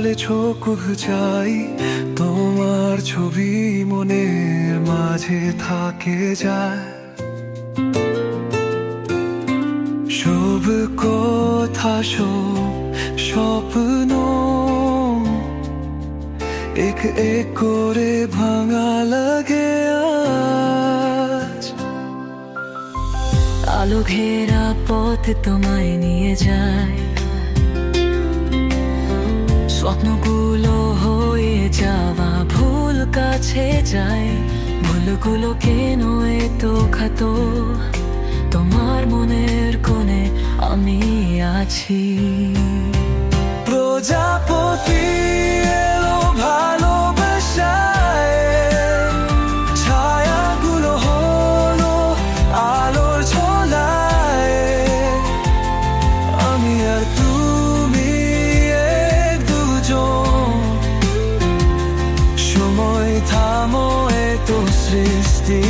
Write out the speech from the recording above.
বলে চোখ চাই, তোমার ছবি মনের মাঝে থাকে যায়। সব কথা সব স্বপ্ন এক এক করে ভাঙা লাগে আজ। আলো ঘেরা পথ তোমায় নিয়ে যায়, স্বপ্নগুলো হয়ে যাওয়া ভুল কাছে যায়। ভুলগুলো কেন এত খাত, তোমার মনের কোণে আমি আছি। প্রজাপতি এলো ভালোবাসায়, ছায়াগুলো হলো আলোর ঝোলায়। আমি আর তুমি এক দুজন, সময় থামো এত সৃষ্টি।